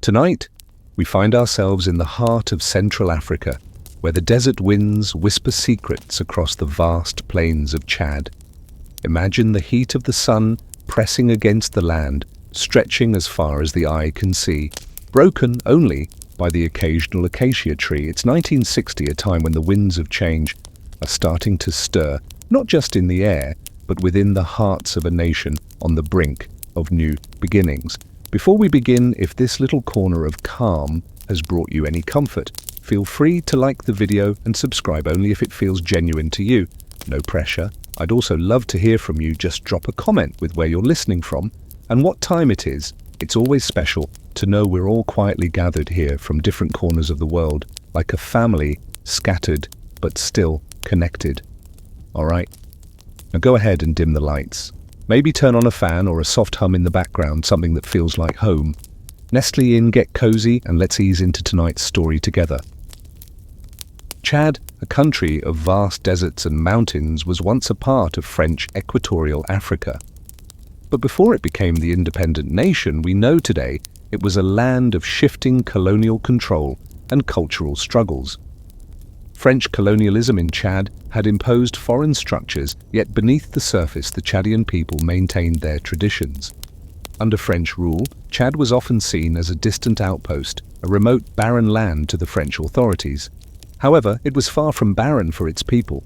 Tonight, we find ourselves in the heart of Central Africa, where the desert winds whisper secrets across the vast plains of Chad. Imagine the heat of the sun pressing against the land, stretching as far as the eye can see, broken only by the occasional acacia tree. It's 1960, a time when the winds of change are starting to stir, not just in the air, but within the hearts of a nation on the brink of new beginnings. Before we begin, if this little corner of calm has brought you any comfort, feel free to like the video and subscribe only if it feels genuine to you. No pressure. I'd also love to hear from you. Just drop a comment with where you're listening from and what time it is. It's always special to know we're all quietly gathered here from different corners of the world, like a family, scattered but still connected. All right, now go ahead and dim the lights. Maybe turn on a fan or a soft hum in the background, something that feels like home. Nestle in, get cozy, and let's ease into tonight's story together. Chad, a country of vast deserts and mountains, was once a part of French equatorial Africa. But before it became the independent nation we know today, it was a land of shifting colonial control and cultural struggles. French colonialism in Chad had imposed foreign structures, yet beneath the surface the Chadian people maintained their traditions. Under French rule, Chad was often seen as a distant outpost, a remote, barren land to the French authorities. However, it was far from barren for its people.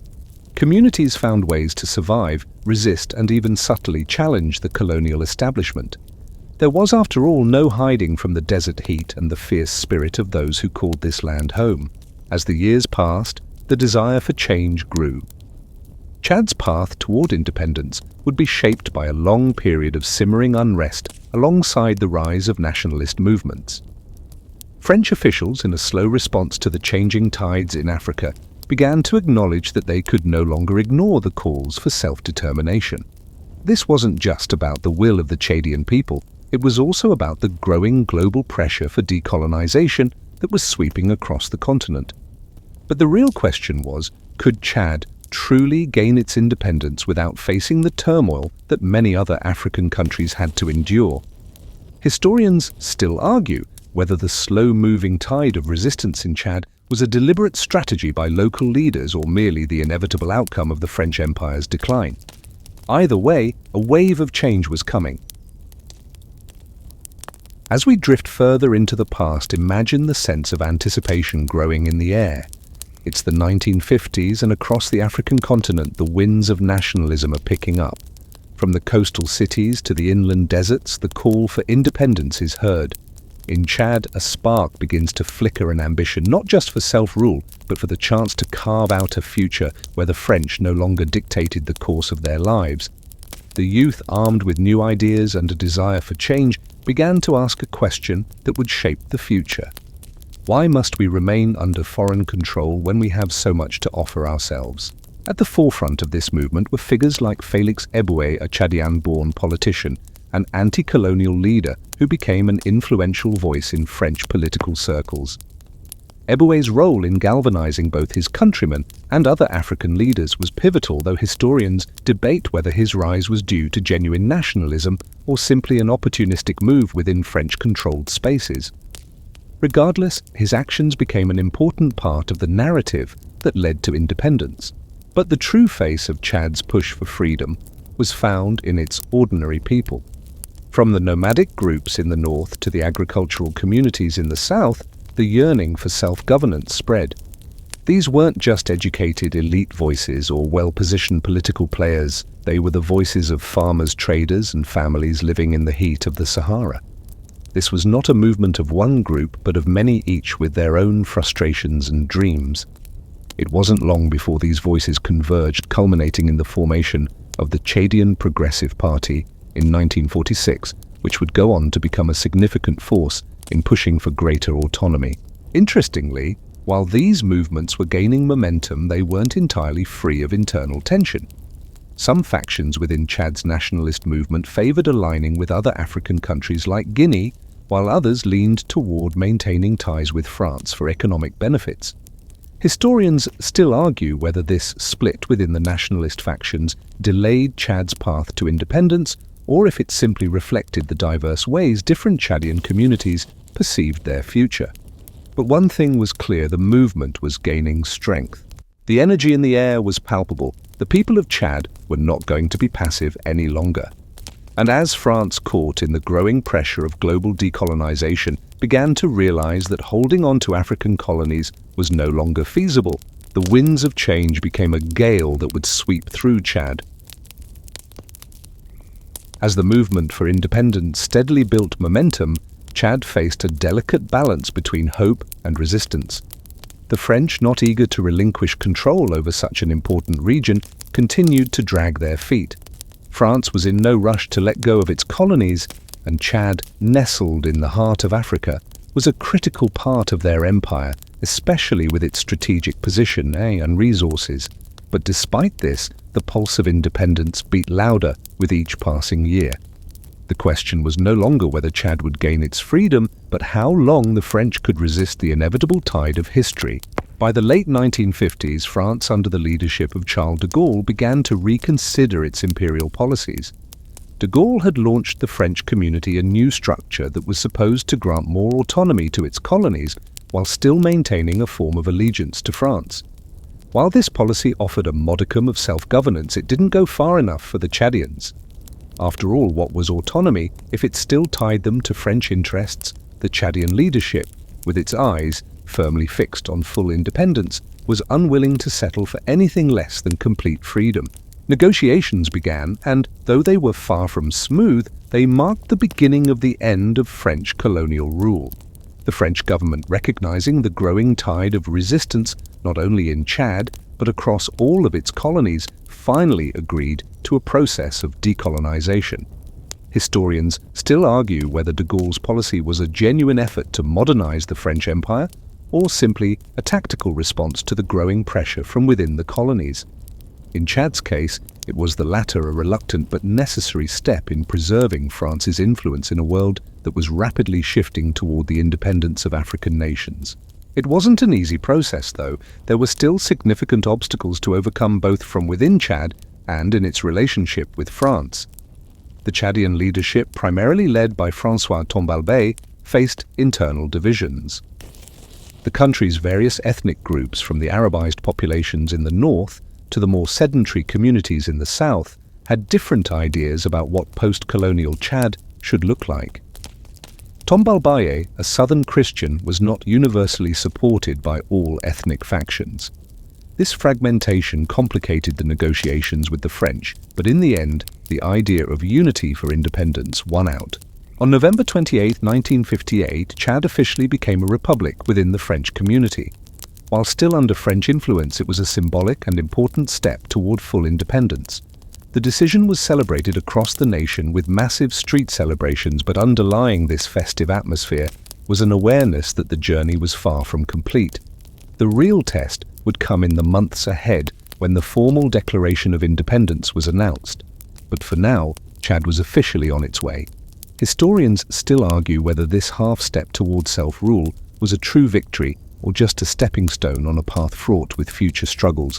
Communities found ways to survive, resist, and even subtly challenge the colonial establishment. There was, after all, no hiding from the desert heat and the fierce spirit of those who called this land home. As the years passed, the desire for change grew. Chad's path toward independence would be shaped by a long period of simmering unrest alongside the rise of nationalist movements. French officials, in a slow response to the changing tides in Africa, began to acknowledge that they could no longer ignore the calls for self-determination. This wasn't just about the will of the Chadian people, it was also about the growing global pressure for decolonization that was sweeping across the continent. But the real question was, could Chad truly gain its independence without facing the turmoil that many other African countries had to endure? Historians still argue whether the slow-moving tide of resistance in Chad was a deliberate strategy by local leaders or merely the inevitable outcome of the French Empire's decline. Either way, a wave of change was coming. As we drift further into the past, imagine the sense of anticipation growing in the air. It's the 1950s, and across the African continent, the winds of nationalism are picking up. From the coastal cities to the inland deserts, the call for independence is heard. In Chad, a spark begins to flicker in ambition, not just for self-rule, but for the chance to carve out a future where the French no longer dictated the course of their lives. The youth, armed with new ideas and a desire for change, began to ask a question that would shape the future. Why must we remain under foreign control when we have so much to offer ourselves? At the forefront of this movement were figures like Félix Éboué, a Chadian-born politician, an anti-colonial leader who became an influential voice in French political circles. Éboué's role in galvanizing both his countrymen and other African leaders was pivotal, though historians debate whether his rise was due to genuine nationalism or simply an opportunistic move within French-controlled spaces. Regardless, his actions became an important part of the narrative that led to independence. But the true face of Chad's push for freedom was found in its ordinary people. From the nomadic groups in the north to the agricultural communities in the south, the yearning for self-governance spread. These weren't just educated elite voices or well-positioned political players. They were the voices of farmers, traders, and families living in the heat of the Sahara. This was not a movement of one group, but of many, each with their own frustrations and dreams. It wasn't long before these voices converged, culminating in the formation of the Chadian Progressive Party in 1946, which would go on to become a significant force in pushing for greater autonomy. Interestingly, while these movements were gaining momentum, they weren't entirely free of internal tension. Some factions within Chad's nationalist movement favored aligning with other African countries like Guinea, while others leaned toward maintaining ties with France for economic benefits. Historians still argue whether this split within the nationalist factions delayed Chad's path to independence, or if it simply reflected the diverse ways different Chadian communities perceived their future. But one thing was clear: the movement was gaining strength. The energy in the air was palpable. The people of Chad were not going to be passive any longer. And as France, caught in the growing pressure of global decolonization, began to realize that holding on to African colonies was no longer feasible, the winds of change became a gale that would sweep through Chad. As the movement for independence steadily built momentum, Chad faced a delicate balance between hope and resistance. The French, not eager to relinquish control over such an important region, continued to drag their feet. France was in no rush to let go of its colonies, and Chad, nestled in the heart of Africa, was a critical part of their empire, especially with its strategic position and resources. But despite this, the pulse of independence beat louder with each passing year. The question was no longer whether Chad would gain its freedom, but how long the French could resist the inevitable tide of history. By the late 1950s, France, under the leadership of Charles de Gaulle, began to reconsider its imperial policies. De Gaulle had launched the French community a new structure that was supposed to grant more autonomy to its colonies while still maintaining a form of allegiance to France. While this policy offered a modicum of self-governance, it didn't go far enough for the Chadians. After all, what was autonomy if it still tied them to French interests? The Chadian leadership, with its eyes firmly fixed on full independence, was unwilling to settle for anything less than complete freedom. Negotiations began, and though they were far from smooth, they marked the beginning of the end of French colonial rule. The French government, recognizing the growing tide of resistance not only in Chad but across all of its colonies, finally agreed to a process of decolonization. Historians still argue whether de Gaulle's policy was a genuine effort to modernize the French Empire or simply a tactical response to the growing pressure from within the colonies. In Chad's case, it was the latter, a reluctant but necessary step in preserving France's influence in a world that was rapidly shifting toward the independence of African nations. It wasn't an easy process, though. There were still significant obstacles to overcome, both from within Chad and in its relationship with France. The Chadian leadership, primarily led by François Tombalbaye, faced internal divisions. The country's various ethnic groups, from the Arabized populations in the north to the more sedentary communities in the south, had different ideas about what post-colonial Chad should look like. Tombalbaye, a southern Christian, was not universally supported by all ethnic factions. This fragmentation complicated the negotiations with the French, but in the end, the idea of unity for independence won out. On November 28, 1958, Chad officially became a republic within the French community. While still under French influence, it was a symbolic and important step toward full independence. The decision was celebrated across the nation with massive street celebrations, but underlying this festive atmosphere was an awareness that the journey was far from complete. The real test would come in the months ahead, when the formal Declaration of Independence was announced. But for now, Chad was officially on its way. Historians still argue whether this half-step toward self-rule was a true victory or just a stepping stone on a path fraught with future struggles.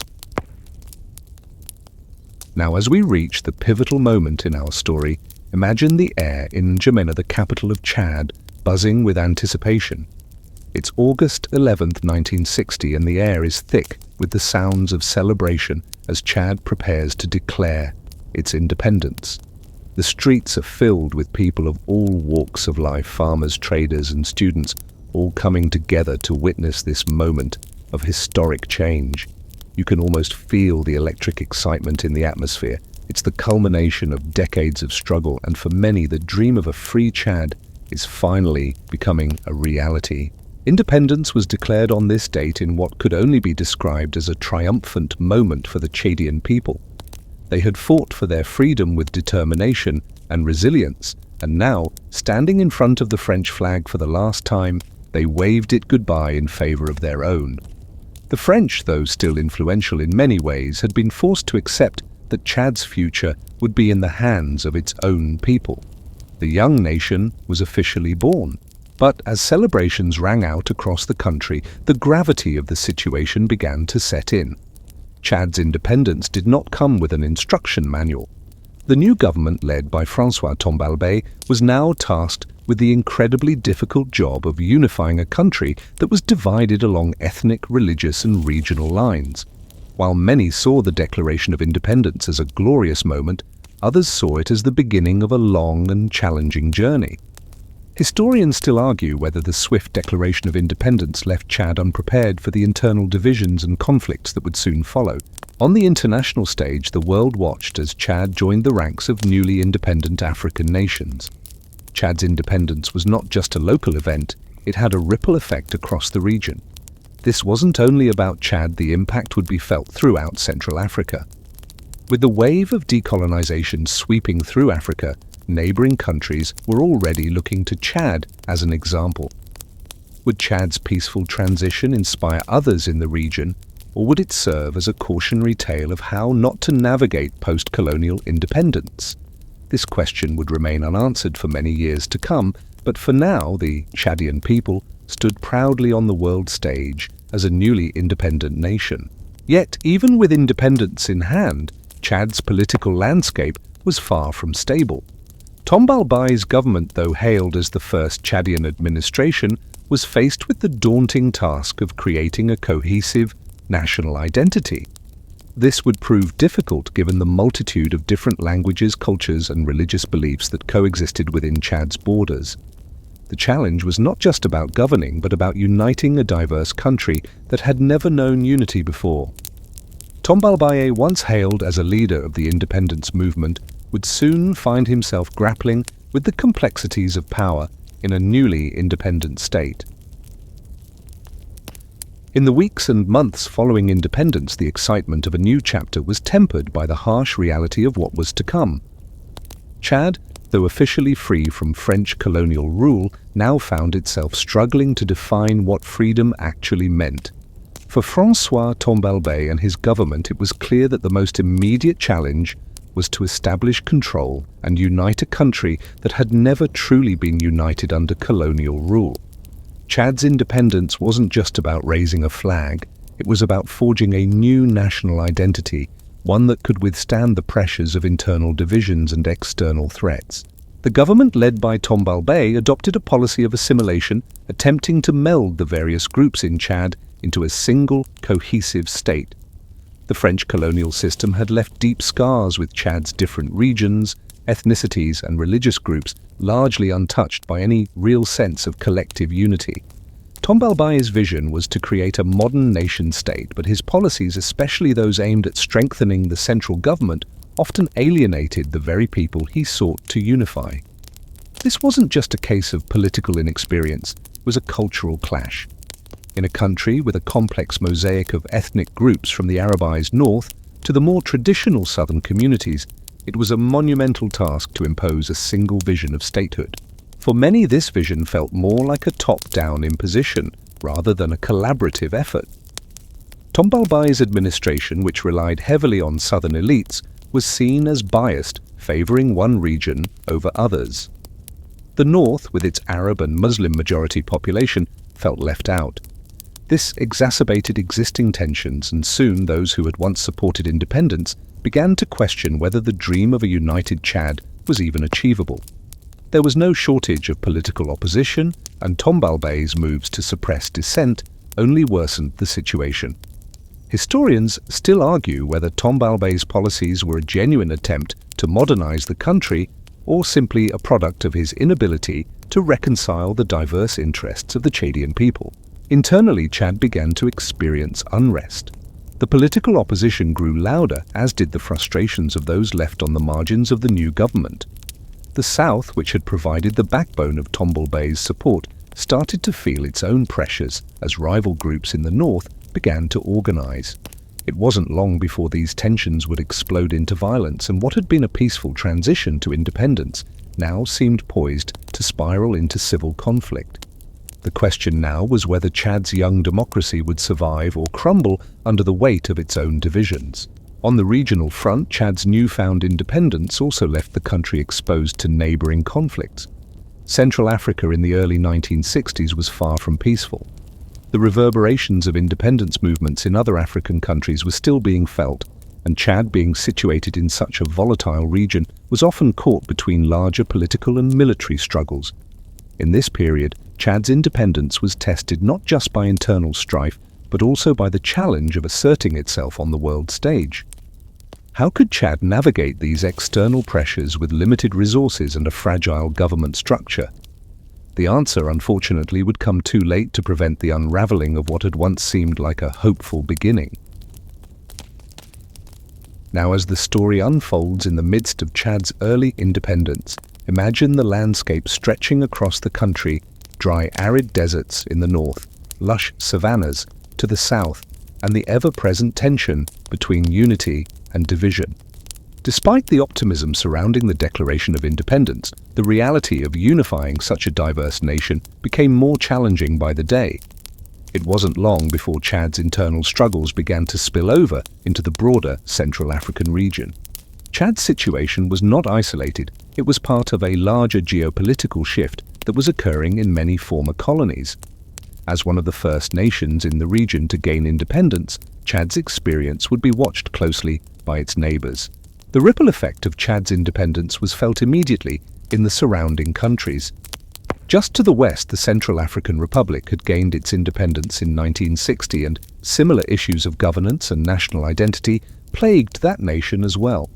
Now, as we reach the pivotal moment in our story, imagine the air in N'Djamena, the capital of Chad, buzzing with anticipation. It's August 11th, 1960, and the air is thick with the sounds of celebration as Chad prepares to declare its independence. The streets are filled with people of all walks of life, farmers, traders, and students, all coming together to witness this moment of historic change. You can almost feel the electric excitement in the atmosphere. It's the culmination of decades of struggle, and for many, the dream of a free Chad is finally becoming a reality. Independence was declared on this date in what could only be described as a triumphant moment for the Chadian people. They had fought for their freedom with determination and resilience, and now, standing in front of the French flag for the last time, they waved it goodbye in favor of their own. The French, though still influential in many ways, had been forced to accept that Chad's future would be in the hands of its own people. The young nation was officially born. But as celebrations rang out across the country, the gravity of the situation began to set in. Chad's independence did not come with an instruction manual. The new government, led by François Tombalbaye, was now tasked with the incredibly difficult job of unifying a country that was divided along ethnic, religious, and regional lines. While many saw the Declaration of Independence as a glorious moment, others saw it as the beginning of a long and challenging journey. Historians still argue whether the swift Declaration of Independence left Chad unprepared for the internal divisions and conflicts that would soon follow. On the international stage, the world watched as Chad joined the ranks of newly independent African nations. Chad's independence was not just a local event, it had a ripple effect across the region. This wasn't only about Chad, the impact would be felt throughout Central Africa. With the wave of decolonization sweeping through Africa, neighboring countries were already looking to Chad as an example. Would Chad's peaceful transition inspire others in the region, or would it serve as a cautionary tale of how not to navigate post-colonial independence? This question would remain unanswered for many years to come, but for now the Chadian people stood proudly on the world stage as a newly independent nation. Yet, even with independence in hand, Chad's political landscape was far from stable. Tombalbaye's government, though hailed as the first Chadian administration, was faced with the daunting task of creating a cohesive national identity. This would prove difficult given the multitude of different languages, cultures, and religious beliefs that coexisted within Chad's borders. The challenge was not just about governing, but about uniting a diverse country that had never known unity before. Tombalbaye, once hailed as a leader of the independence movement, would soon find himself grappling with the complexities of power in a newly independent state. In the weeks and months following independence, the excitement of a new chapter was tempered by the harsh reality of what was to come. Chad, though officially free from French colonial rule, now found itself struggling to define what freedom actually meant. For François Tombalbaye and his government, it was clear that the most immediate challenge was to establish control and unite a country that had never truly been united under colonial rule. Chad's independence wasn't just about raising a flag, it was about forging a new national identity, one that could withstand the pressures of internal divisions and external threats. The government led by Tombalbaye adopted a policy of assimilation, attempting to meld the various groups in Chad into a single, cohesive state. The French colonial system had left deep scars with Chad's different regions, ethnicities, and religious groups largely untouched by any real sense of collective unity. Tombalbaye's vision was to create a modern nation-state, but his policies, especially those aimed at strengthening the central government, often alienated the very people he sought to unify. This wasn't just a case of political inexperience, it was a cultural clash. In a country with a complex mosaic of ethnic groups from the Arabized north to the more traditional southern communities, it was a monumental task to impose a single vision of statehood. For many, this vision felt more like a top-down imposition rather than a collaborative effort. Tombalbaye's administration, which relied heavily on southern elites, was seen as biased, favoring one region over others. The north, with its Arab and Muslim majority population, felt left out. This exacerbated existing tensions, and soon those who had once supported independence began to question whether the dream of a united Chad was even achievable. There was no shortage of political opposition, and Tombalbaye's moves to suppress dissent only worsened the situation. Historians still argue whether Tombalbaye's policies were a genuine attempt to modernize the country or simply a product of his inability to reconcile the diverse interests of the Chadian people. Internally, Chad began to experience unrest. The political opposition grew louder, as did the frustrations of those left on the margins of the new government. The South, which had provided the backbone of Tombalbaye's support, started to feel its own pressures as rival groups in the North began to organize. It wasn't long before these tensions would explode into violence, and what had been a peaceful transition to independence now seemed poised to spiral into civil conflict. The question now was whether Chad's young democracy would survive or crumble under the weight of its own divisions. On the regional front, Chad's newfound independence also left the country exposed to neighboring conflicts. Central Africa in the early 1960s was far from peaceful. The reverberations of independence movements in other African countries were still being felt, and Chad, being situated in such a volatile region, was often caught between larger political and military struggles. In this period, Chad's independence was tested not just by internal strife, but also by the challenge of asserting itself on the world stage. How could Chad navigate these external pressures with limited resources and a fragile government structure? The answer, unfortunately, would come too late to prevent the unraveling of what had once seemed like a hopeful beginning. Now, as the story unfolds in the midst of Chad's early independence, imagine the landscape stretching across the country, dry, arid deserts in the north, lush savannas to the south, and the ever-present tension between unity and division. Despite the optimism surrounding the Declaration of Independence, the reality of unifying such a diverse nation became more challenging by the day. It wasn't long before Chad's internal struggles began to spill over into the broader Central African region. Chad's situation was not isolated, it was part of a larger geopolitical shift that was occurring in many former colonies. As one of the first nations in the region to gain independence, Chad's experience would be watched closely by its neighbors. The ripple effect of Chad's independence was felt immediately in the surrounding countries. Just to the west, the Central African Republic had gained its independence in 1960, and similar issues of governance and national identity plagued that nation as well.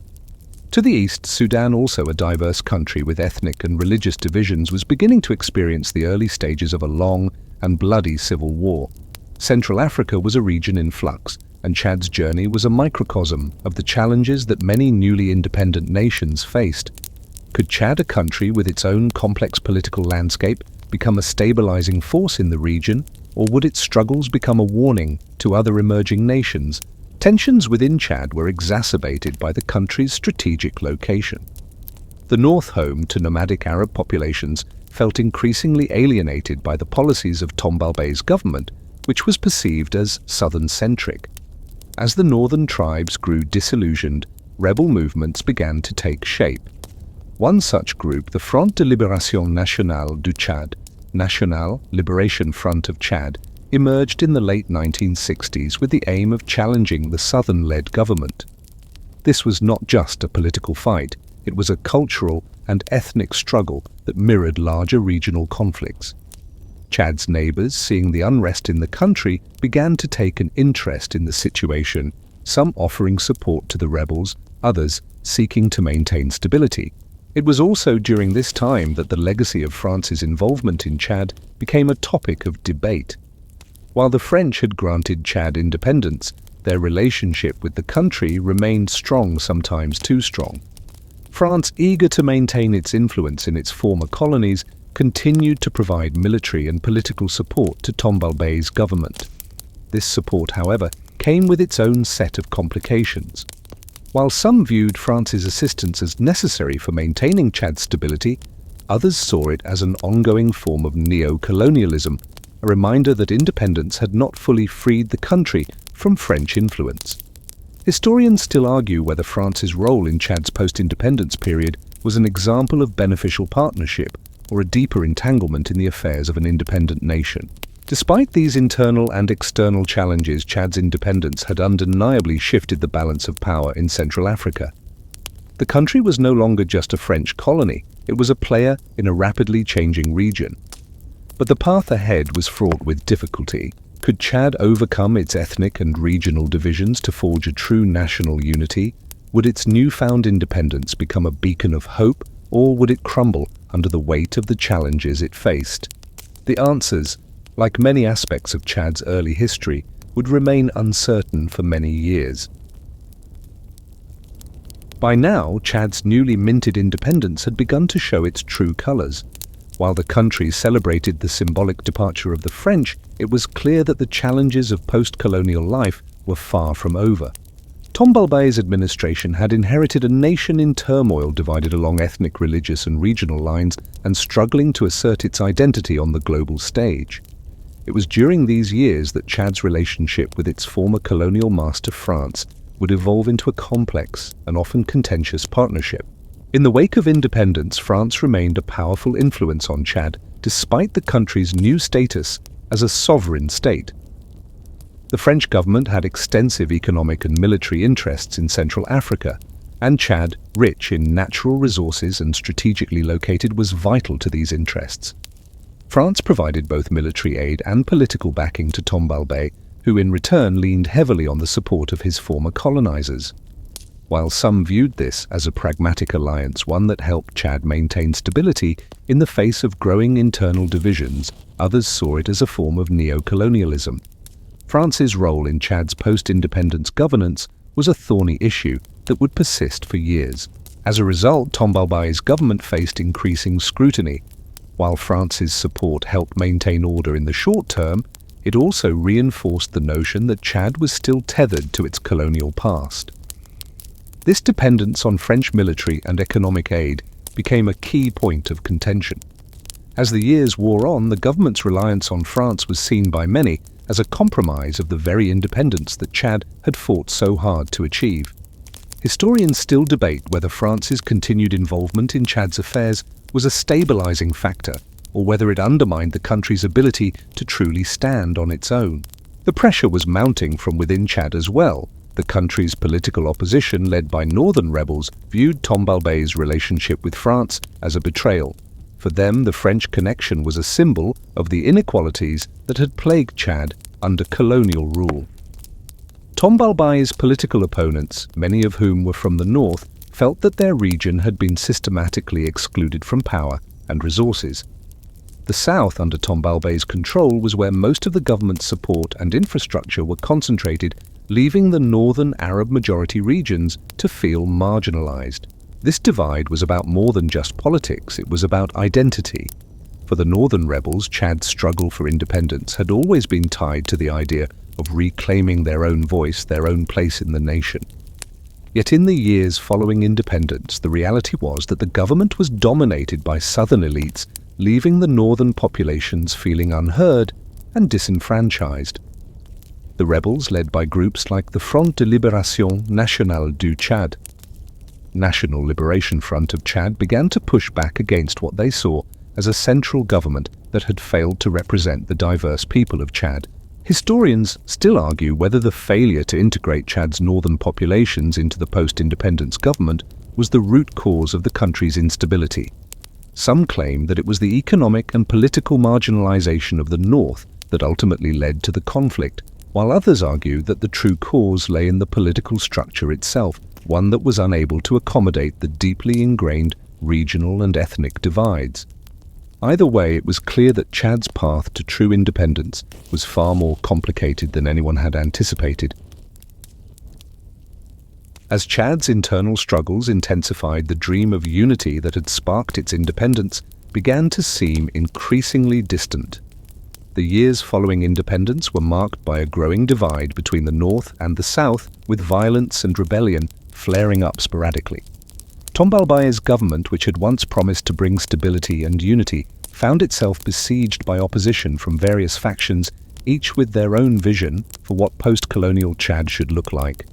To the east, Sudan, also a diverse country with ethnic and religious divisions, was beginning to experience the early stages of a long and bloody civil war. Central Africa was a region in flux, and Chad's journey was a microcosm of the challenges that many newly independent nations faced. Could Chad, a country with its own complex political landscape, become a stabilizing force in the region, or would its struggles become a warning to other emerging nations? Tensions within Chad were exacerbated by the country's strategic location. The north, home to nomadic Arab populations, felt increasingly alienated by the policies of Tombalbaye's government, which was perceived as southern-centric. As the northern tribes grew disillusioned, rebel movements began to take shape. One such group, the Front de Libération Nationale du Tchad, National Liberation Front of Chad, emerged in the late 1960s with the aim of challenging the southern-led government. This was not just a political fight, it was a cultural and ethnic struggle that mirrored larger regional conflicts. Chad's neighbors, seeing the unrest in the country, began to take an interest in the situation, some offering support to the rebels, others seeking to maintain stability. It was also during this time that the legacy of France's involvement in Chad became a topic of debate. While the French had granted Chad independence, their relationship with the country remained strong, sometimes too strong. France, eager to maintain its influence in its former colonies, continued to provide military and political support to Tombalbaye's government. This support, however, came with its own set of complications. While some viewed France's assistance as necessary for maintaining Chad's stability, others saw it as an ongoing form of neo-colonialism, a reminder that independence had not fully freed the country from French influence. Historians still argue whether France's role in Chad's post-independence period was an example of beneficial partnership or a deeper entanglement in the affairs of an independent nation. Despite these internal and external challenges, Chad's independence had undeniably shifted the balance of power in Central Africa. The country was no longer just a French colony, it was a player in a rapidly changing region. But the path ahead was fraught with difficulty. Could Chad overcome its ethnic and regional divisions to forge a true national unity? Would its newfound independence become a beacon of hope, or would it crumble under the weight of the challenges it faced? The answers, like many aspects of Chad's early history, would remain uncertain for many years. By now, Chad's newly minted independence had begun to show its true colors. While the country celebrated the symbolic departure of the French, it was clear that the challenges of post-colonial life were far from over. Tombalbaye's administration had inherited a nation in turmoil, divided along ethnic, religious and regional lines, and struggling to assert its identity on the global stage. It was during these years that Chad's relationship with its former colonial master France would evolve into a complex and often contentious partnership. In the wake of independence, France remained a powerful influence on Chad, despite the country's new status as a sovereign state. The French government had extensive economic and military interests in Central Africa, and Chad, rich in natural resources and strategically located, was vital to these interests. France provided both military aid and political backing to Tombalbaye, who in return leaned heavily on the support of his former colonizers. While some viewed this as a pragmatic alliance, one that helped Chad maintain stability in the face of growing internal divisions, others saw it as a form of neo-colonialism. France's role in Chad's post-independence governance was a thorny issue that would persist for years. As a result, Tombalbaye's government faced increasing scrutiny. While France's support helped maintain order in the short term, it also reinforced the notion that Chad was still tethered to its colonial past. This dependence on French military and economic aid became a key point of contention. As the years wore on, the government's reliance on France was seen by many as a compromise of the very independence that Chad had fought so hard to achieve. Historians still debate whether France's continued involvement in Chad's affairs was a stabilizing factor, or whether it undermined the country's ability to truly stand on its own. The pressure was mounting from within Chad as well. The country's political opposition, led by northern rebels, viewed Tombalbaye's relationship with France as a betrayal. For them, the French connection was a symbol of the inequalities that had plagued Chad under colonial rule. Tombalbaye's political opponents, many of whom were from the north, felt that their region had been systematically excluded from power and resources. The south, under Tombalbaye's control, was where most of the government's support and infrastructure were concentrated, leaving the northern Arab-majority regions to feel marginalized. This divide was about more than just politics, it was about identity. For the northern rebels, Chad's struggle for independence had always been tied to the idea of reclaiming their own voice, their own place in the nation. Yet in the years following independence, the reality was that the government was dominated by southern elites, leaving the northern populations feeling unheard and disenfranchised. The rebels, led by groups like the Front de Libération Nationale du Tchad, National Liberation Front of Chad, began to push back against what they saw as a central government that had failed to represent the diverse people of Chad. Historians still argue whether the failure to integrate Chad's northern populations into the post-independence government was the root cause of the country's instability. Some claim that it was the economic and political marginalization of the north that ultimately led to the conflict, while others argue that the true cause lay in the political structure itself, one that was unable to accommodate the deeply ingrained regional and ethnic divides. Either way, it was clear that Chad's path to true independence was far more complicated than anyone had anticipated. As Chad's internal struggles intensified, the dream of unity that had sparked its independence began to seem increasingly distant. The years following independence were marked by a growing divide between the north and the south, with violence and rebellion flaring up sporadically. Tombalbaye's government, which had once promised to bring stability and unity, found itself besieged by opposition from various factions, each with their own vision for what post-colonial Chad should look like.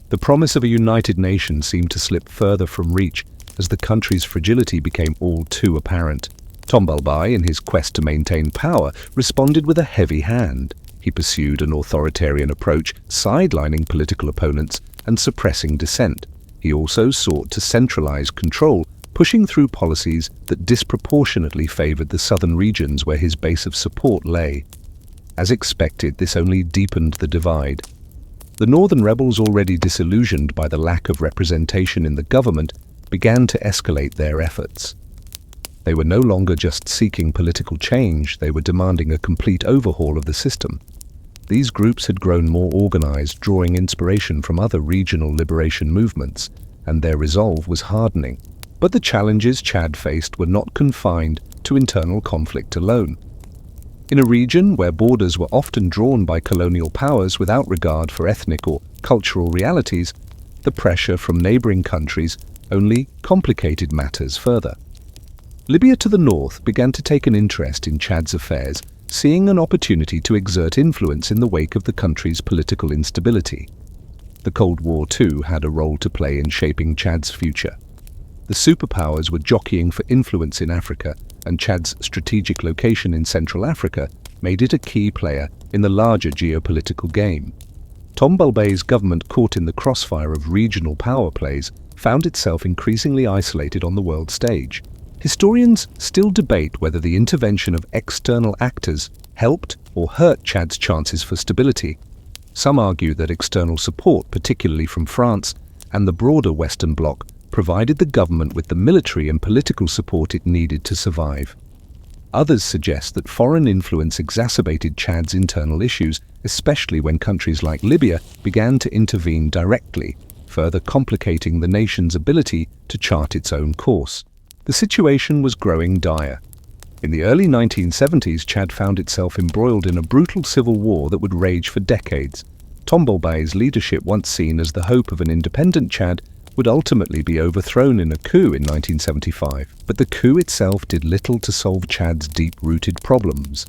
The promise of a united nation seemed to slip further from reach as the country's fragility became all too apparent. Tombalbaye, in his quest to maintain power, responded with a heavy hand. He pursued an authoritarian approach, sidelining political opponents and suppressing dissent. He also sought to centralize control, pushing through policies that disproportionately favored the southern regions where his base of support lay. As expected, this only deepened the divide. The northern rebels, already disillusioned by the lack of representation in the government, began to escalate their efforts. They were no longer just seeking political change, they were demanding a complete overhaul of the system. These groups had grown more organized, drawing inspiration from other regional liberation movements, and their resolve was hardening. But the challenges Chad faced were not confined to internal conflict alone. In a region where borders were often drawn by colonial powers without regard for ethnic or cultural realities, the pressure from neighboring countries only complicated matters further. Libya to the north began to take an interest in Chad's affairs, seeing an opportunity to exert influence in the wake of the country's political instability. The Cold War, too, had a role to play in shaping Chad's future. The superpowers were jockeying for influence in Africa, and Chad's strategic location in Central Africa made it a key player in the larger geopolitical game. Tombalbaye's government, caught in the crossfire of regional power plays, found itself increasingly isolated on the world stage. Historians still debate whether the intervention of external actors helped or hurt Chad's chances for stability. Some argue that external support, particularly from France and the broader Western Bloc, provided the government with the military and political support it needed to survive. Others suggest that foreign influence exacerbated Chad's internal issues, especially when countries like Libya began to intervene directly, further complicating the nation's ability to chart its own course. The situation was growing dire. In the early 1970s, Chad found itself embroiled in a brutal civil war that would rage for decades. Tombalbaye's leadership, once seen as the hope of an independent Chad, would ultimately be overthrown in a coup in 1975. But the coup itself did little to solve Chad's deep-rooted problems.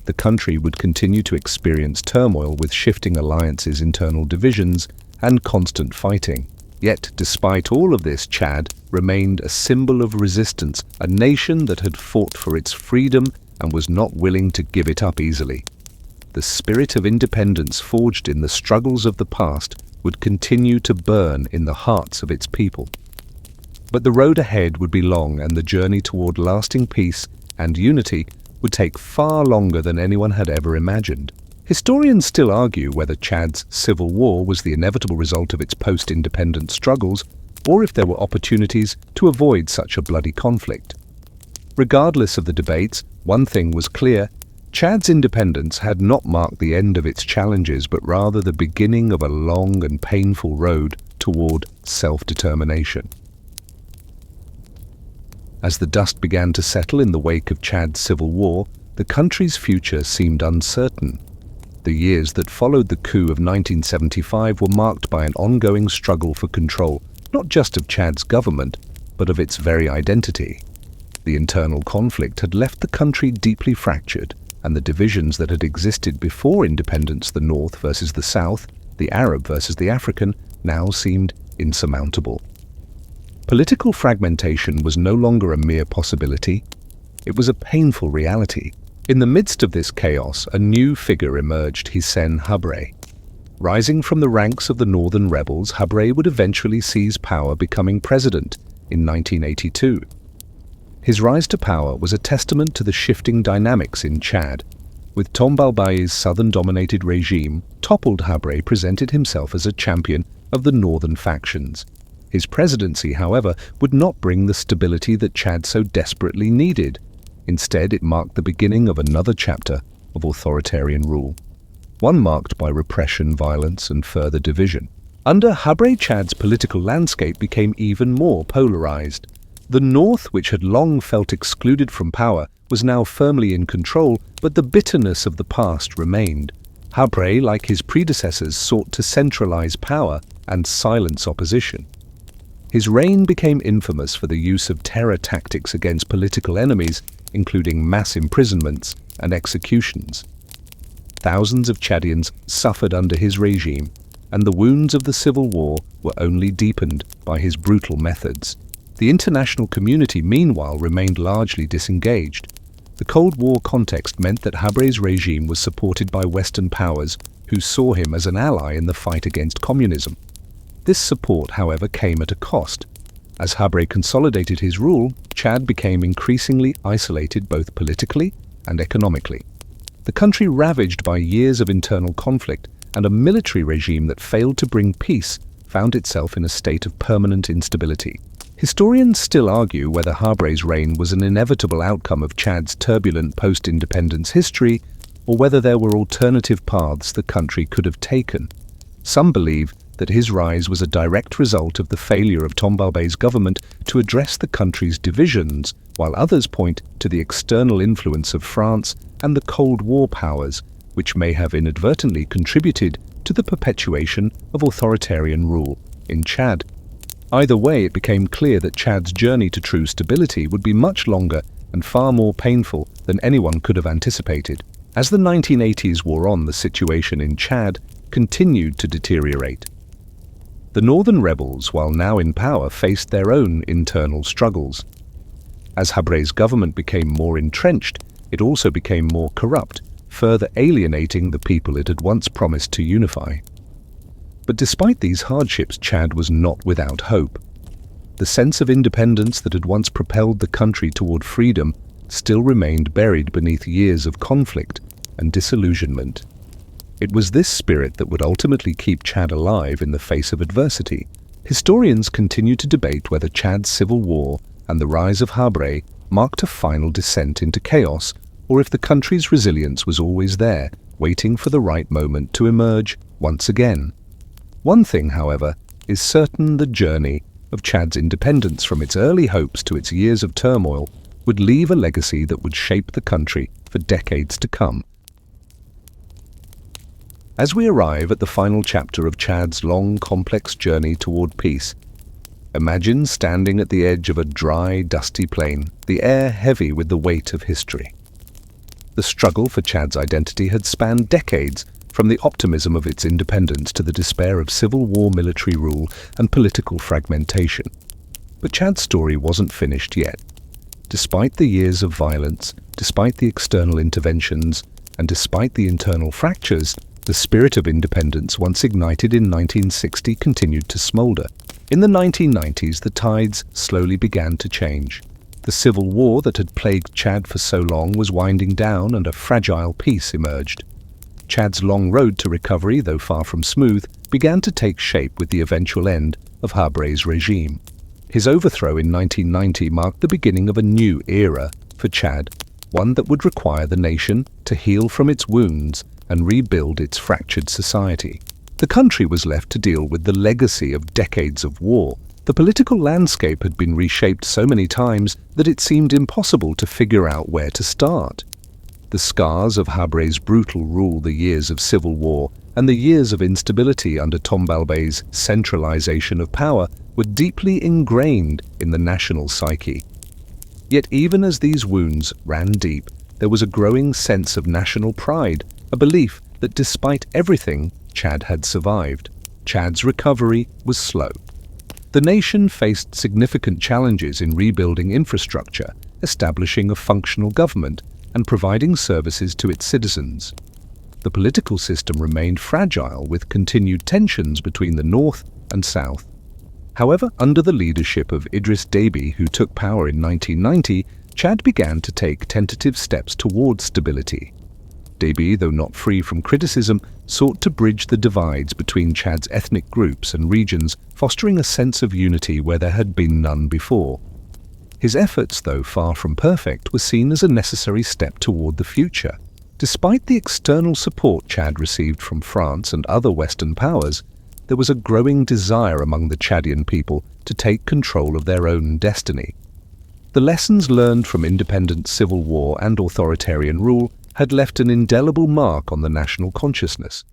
The country would continue to experience turmoil with shifting alliances, internal divisions, and constant fighting. Yet, despite all of this, Chad remained a symbol of resistance, a nation that had fought for its freedom and was not willing to give it up easily. The spirit of independence forged in the struggles of the past would continue to burn in the hearts of its people. But the road ahead would be long, and the journey toward lasting peace and unity would take far longer than anyone had ever imagined. Historians still argue whether Chad's civil war was the inevitable result of its post-independence struggles, or if there were opportunities to avoid such a bloody conflict. Regardless of the debates, one thing was clear: Chad's independence had not marked the end of its challenges, but rather the beginning of a long and painful road toward self-determination. As the dust began to settle in the wake of Chad's civil war, the country's future seemed uncertain. The years that followed the coup of 1975 were marked by an ongoing struggle for control, not just of Chad's government, but of its very identity. The internal conflict had left the country deeply fractured, and the divisions that had existed before independence, the North versus the South, the Arab versus the African, now seemed insurmountable. Political fragmentation was no longer a mere possibility. It was a painful reality. In the midst of this chaos, a new figure emerged: Hissène Habré. Rising from the ranks of the northern rebels, Habré would eventually seize power, becoming president in 1982. His rise to power was a testament to the shifting dynamics in Chad. With Tombalbaye's southern-dominated regime toppled, Habré presented himself as a champion of the northern factions. His presidency, however, would not bring the stability that Chad so desperately needed. Instead, it marked the beginning of another chapter of authoritarian rule, one marked by repression, violence, and further division. Under Habré, Chad's political landscape became even more polarized. The North, which had long felt excluded from power, was now firmly in control, but the bitterness of the past remained. Habré, like his predecessors, sought to centralize power and silence opposition. His reign became infamous for the use of terror tactics against political enemies, including mass imprisonments and executions. Thousands of Chadians suffered under his regime, and the wounds of the civil war were only deepened by his brutal methods. The international community, meanwhile, remained largely disengaged. The Cold War context meant that Habré's regime was supported by Western powers who saw him as an ally in the fight against communism. This support, however, came at a cost. As Habré consolidated his rule, Chad became increasingly isolated both politically and economically. The country, ravaged by years of internal conflict and a military regime that failed to bring peace, found itself in a state of permanent instability. Historians still argue whether Habré's reign was an inevitable outcome of Chad's turbulent post-independence history, or whether there were alternative paths the country could have taken. Some believe that his rise was a direct result of the failure of Tombalbaye's government to address the country's divisions, while others point to the external influence of France and the Cold War powers, which may have inadvertently contributed to the perpetuation of authoritarian rule in Chad. Either way, it became clear that Chad's journey to true stability would be much longer and far more painful than anyone could have anticipated. As the 1980s wore on, the situation in Chad continued to deteriorate. The northern rebels, while now in power, faced their own internal struggles. As Habré's government became more entrenched, it also became more corrupt, further alienating the people it had once promised to unify. But despite these hardships, Chad was not without hope. the sense of independence that had once propelled the country toward freedom still remained buried beneath years of conflict and disillusionment. It was this spirit that would ultimately keep Chad alive in the face of adversity. Historians continue to debate whether Chad's civil war and the rise of Habré marked a final descent into chaos, or if the country's resilience was always there, waiting for the right moment to emerge once again. One thing, however, is certain: the journey of Chad's independence, from its early hopes to its years of turmoil, would leave a legacy that would shape the country for decades to come. As we arrive at the final chapter of Chad's long, complex journey toward peace, imagine standing at the edge of a dry, dusty plain, the air heavy with the weight of history. The struggle for Chad's identity had spanned decades, from the optimism of its independence to the despair of civil war, military rule, and political fragmentation. But Chad's story wasn't finished yet. Despite the years of violence, despite the external interventions, and despite the internal fractures, the spirit of independence, once ignited in 1960, continued to smolder. In the 1990s, the tides slowly began to change. The civil war that had plagued Chad for so long was winding down, and a fragile peace emerged. Chad's long road to recovery, though far from smooth, began to take shape with the eventual end of Habré's regime. His overthrow in 1990 marked the beginning of a new era for Chad, one that would require the nation to heal from its wounds and rebuild its fractured society. The country was left to deal with the legacy of decades of war. The political landscape had been reshaped so many times that it seemed impossible to figure out where to start. The scars of Habré's brutal rule, the years of civil war, and the years of instability under Tombalbaye's centralization of power were deeply ingrained in the national psyche. Yet even as these wounds ran deep, there was a growing sense of national pride, a belief that despite everything, Chad had survived. Chad's recovery was slow. The nation faced significant challenges in rebuilding infrastructure, establishing a functional government, and providing services to its citizens. The political system remained fragile, with continued tensions between the North and South. However, under the leadership of Idriss Déby, who took power in 1990, Chad began to take tentative steps towards stability. Déby, though not free from criticism, sought to bridge the divides between Chad's ethnic groups and regions, fostering a sense of unity where there had been none before. His efforts, though far from perfect, were seen as a necessary step toward the future. Despite the external support Chad received from France and other Western powers, there was a growing desire among the Chadian people to take control of their own destiny. The lessons learned from independent civil war and authoritarian rule had left an indelible mark on the national consciousness.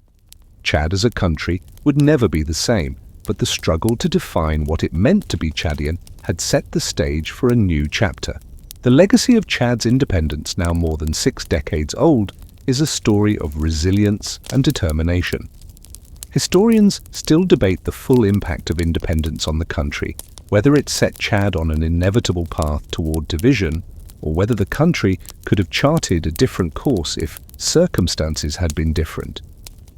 Chad as a country would never be the same, but the struggle to define what it meant to be Chadian had set the stage for a new chapter. The legacy of Chad's independence, now more than 6 decades old, is a story of resilience and determination. Historians still debate the full impact of independence on the country, whether it set Chad on an inevitable path toward division, or whether the country could have charted a different course if circumstances had been different.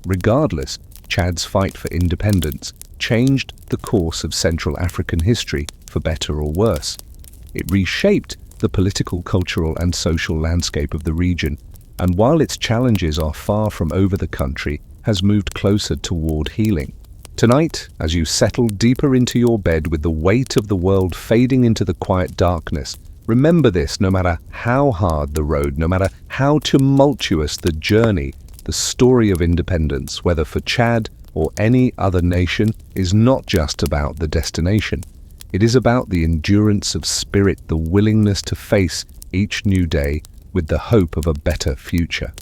Regardless, Chad's fight for independence changed the course of Central African history for better or worse. It reshaped the political, cultural, and social landscape of the region, and while its challenges are far from over, the country has moved closer toward healing. Tonight, as you settle deeper into your bed with the weight of the world fading into the quiet darkness, remember this: no matter how hard the road, no matter how tumultuous the journey, the story of independence, whether for Chad or any other nation, is not just about the destination. It is about the endurance of spirit, the willingness to face each new day with the hope of a better future.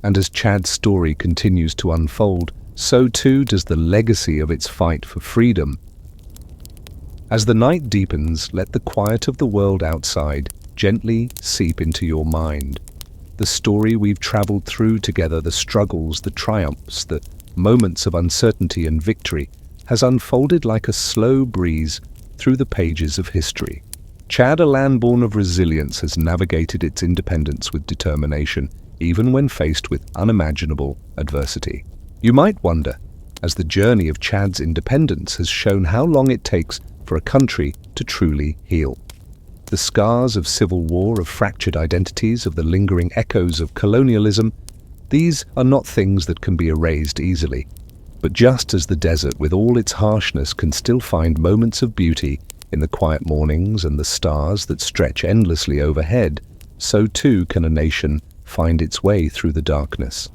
And as Chad's story continues to unfold, so too does the legacy of its fight for freedom. As the night deepens, let the quiet of the world outside gently seep into your mind. The story we've traveled through together, the struggles, the triumphs, the moments of uncertainty and victory, has unfolded like a slow breeze through the pages of history. Chad, a land born of resilience, has navigated its independence with determination, even when faced with unimaginable adversity. You might wonder, as the journey of Chad's independence has shown how long it takes for for a country to truly heal. The scars of civil war, of fractured identities, of the lingering echoes of colonialism, these are not things that can be erased easily. But just as the desert, with all its harshness, can still find moments of beauty in the quiet mornings and the stars that stretch endlessly overhead, so too can a nation find its way through the darkness.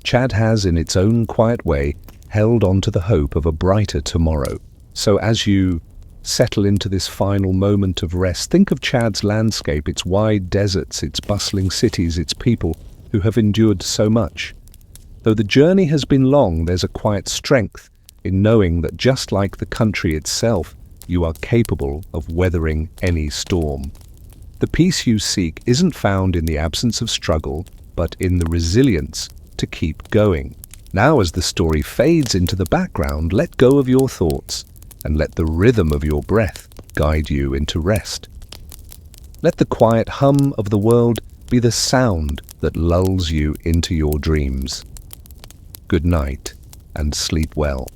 Chad has, in its own quiet way, held on to the hope of a brighter tomorrow. So as you settle into this final moment of rest, think of Chad's landscape, its wide deserts, its bustling cities, its people who have endured so much. Though the journey has been long, there's a quiet strength in knowing that just like the country itself, you are capable of weathering any storm. The peace you seek isn't found in the absence of struggle, but in the resilience to keep going. Now, as the story fades into the background, let go of your thoughts and let the rhythm of your breath guide you into rest. Let the quiet hum of the world be the sound that lulls you into your dreams. Good night and sleep well.